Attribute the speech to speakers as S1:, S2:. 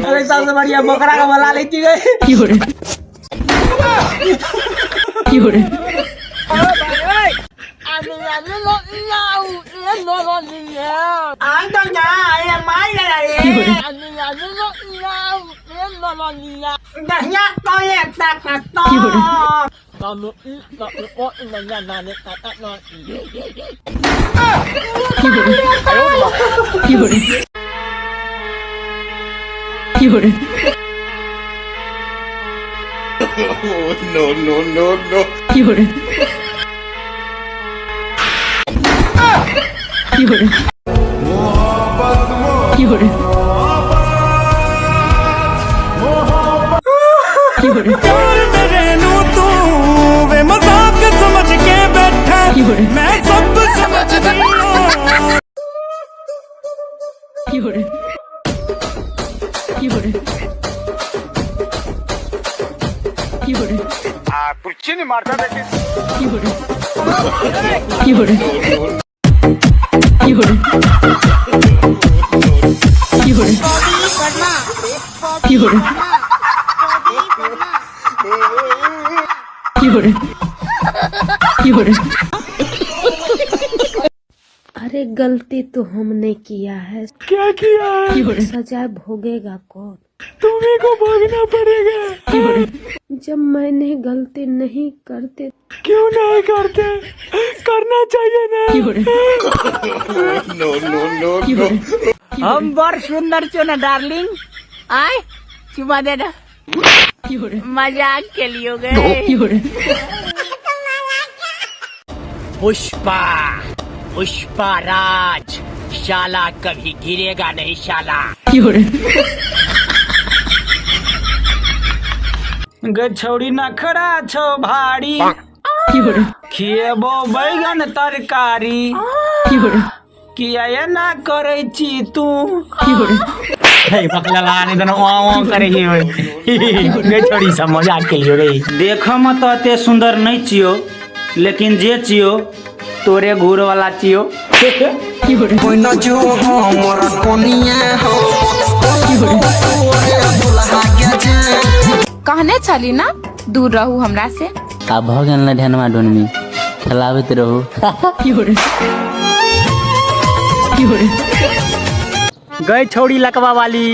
S1: अरे सबसे बढ़िया बकरा का बला लेती गई।
S2: मजाक समझ के बैठा मैं सब समझ कुछ नहीं मारता बेटे।
S3: अरे गलती तो हमने किया है।
S2: क्या किया है?
S3: सजा भोगेगा कौन?
S2: तुम्ही को भोगना पड़ेगा।
S3: जब मैंने गलती नहीं करते
S2: क्यों नहीं करते? करना चाहिए ना।
S1: हम बड़ सुंदर छो ना डार्लिंग, आए चुमा देना। मजाक के लिए गए। पुष्पा राज शाला कभी गिरेगा नहीं शाला। गछौड़ी नखरा छो भारी, खिएबो बैगन तरकारी, किया ये ना करे छी तू। गछौड़ी सब मजाक के लिए गई। देखो मत अते सुंदर नहीं चियो, लेकिन जे चियो तोरे घूर वाला चियो।
S4: कहने चली ना दूर रहू हमरा से।
S5: आ भगन ल ध्यानमा डोनमी खेलाबैत रहू।
S1: गई छोड़ी लकवा वाली।